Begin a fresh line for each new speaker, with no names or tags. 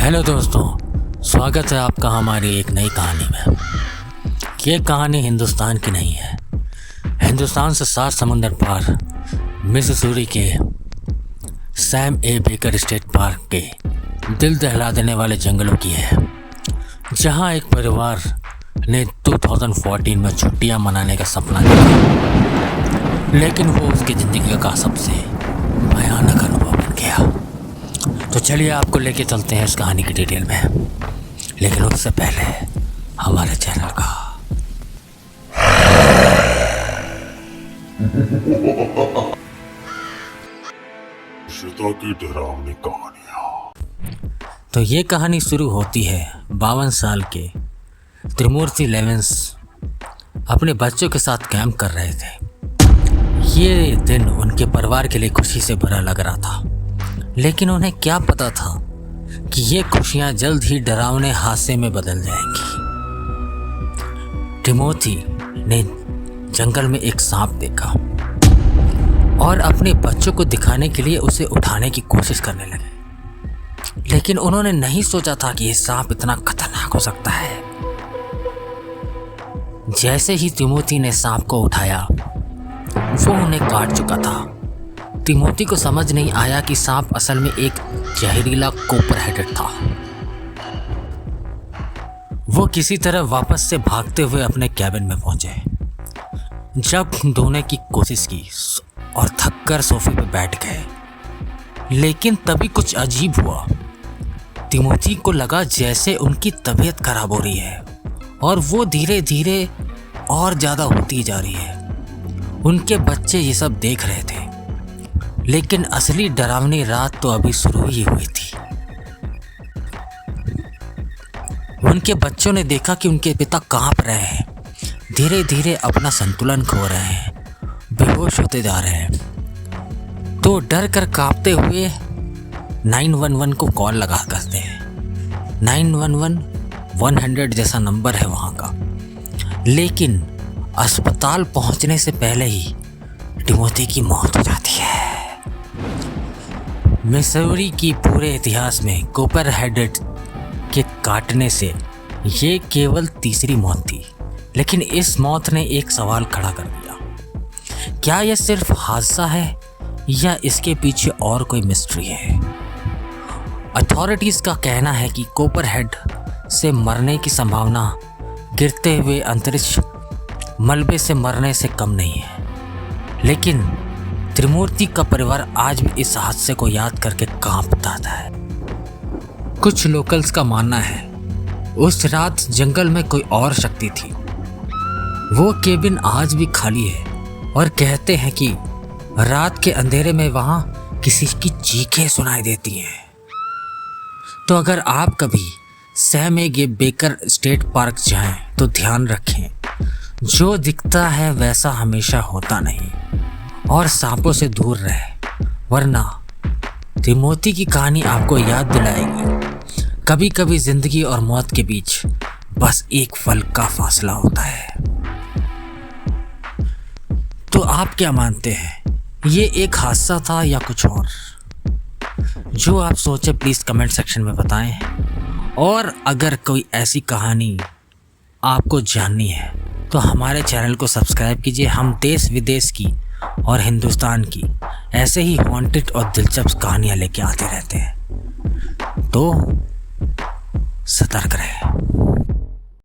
Hello दोस्तों, स्वागत है आपका हमारी एक नई कहानी में। ये कहानी हिंदुस्तान की नहीं है। हिंदुस्तान से 7 समुंदर पार मिसिसिपी के Sam A baker state park के दिल दहला देने वाले जंगलों की है, जहां एक परिवार ने 2014 में छुट्टियां मनाने का सपना किया, लेकिन वो उसकी ज़िंदगी का सबसे भयानक अनुभव बन गया। तो चलिए आपको लेके चलते हैं इस कहानी की डिटेल में, लेकिन उससे पहले हमारे चैनल का
की डरावनी कहानियां।
तो ये कहानी शुरू होती है 52 साल के त्रिमूर्ति लेवेंस अपने बच्चों के साथ कैंप कर रहे थे। ये दिन उनके परिवार के लिए खुशी से भरा लग रहा था, लेकिन उन्हें क्या पता था कि ये खुशियां जल्द ही डरावने हादसे में बदल जाएंगी। टिमोथी ने जंगल में एक सांप देखा और अपने बच्चों को दिखाने के लिए उसे उठाने की कोशिश करने लगे, लेकिन उन्होंने नहीं सोचा था कि यह सांप इतना खतरनाक हो सकता है। जैसे ही तिमोथी ने सांप को उठाया, वो उन्हें काट चुका था। तिमोथी को समझ नहीं आया कि सांप असल में एक जहरीला कोपर हेडेड था। वो किसी तरह वापस से भागते हुए अपने कैबिन में पहुंचे। जब धोने की कोशिश की और थककर सोफे पर बैठ गए, लेकिन तभी कुछ अजीब हुआ। तिमोथी को लगा जैसे उनकी तबीयत खराब हो रही है और वो धीरे धीरे और ज़्यादा होती जा रही है। उनके बच्चे ये सब देख रहे थे, लेकिन असली डरावनी रात तो अभी शुरू ही हुई थी। उनके बच्चों ने देखा कि उनके पिता कांप रहे हैं, धीरे धीरे अपना संतुलन खो रहे हैं, बेहोश होते जा रहे हैं। तो डर कर कांपते हुए 911 को कॉल लगा करते हैं। 911 100 जैसा नंबर है वहाँ का, लेकिन अस्पताल पहुँचने से पहले ही टिमोथी की मौत हो जाती है। मिसौरी की पूरे इतिहास में कोपर हेडेड के काटने से ये केवल तीसरी मौत थी, लेकिन इस मौत ने एक सवाल खड़ा कर दिया। क्या यह सिर्फ हादसा है या इसके पीछे और कोई मिस्ट्री है? अथॉरिटीज का कहना है कि कोपर हेड से मरने की संभावना गिरते हुए अंतरिक्ष मलबे से मरने से कम नहीं है, लेकिन त्रिमूर्ति का परिवार आज भी इस हादसे को याद करके कांपता है। कुछ लोकल्स का मानना है उस रात जंगल में कोई और शक्ति थी। वो केबिन आज भी खाली है और कहते हैं कि रात के अंधेरे में वहां किसी की चीखें सुनाई देती हैं। तो अगर आप कभी Sam A baker state park जाएं तो ध्यान रखें, जो दिखता है वैसा हमेशा होता नहीं, और सांपों से दूर रहे, वरना तिमोथी की कहानी आपको याद दिलाएगी कभी कभी जिंदगी और मौत के बीच बस एक पल का फासला होता है। तो आप क्या मानते हैं, ये एक हादसा था या कुछ और? जो आप सोचे प्लीज़ कमेंट सेक्शन में बताएं। और अगर कोई ऐसी कहानी आपको जाननी है तो हमारे चैनल को सब्सक्राइब कीजिए। हम देश विदेश की और हिंदुस्तान की ऐसे ही हॉन्टेड और दिलचस्प कहानियां लेके आते रहते हैं, तो सतर्क रहें।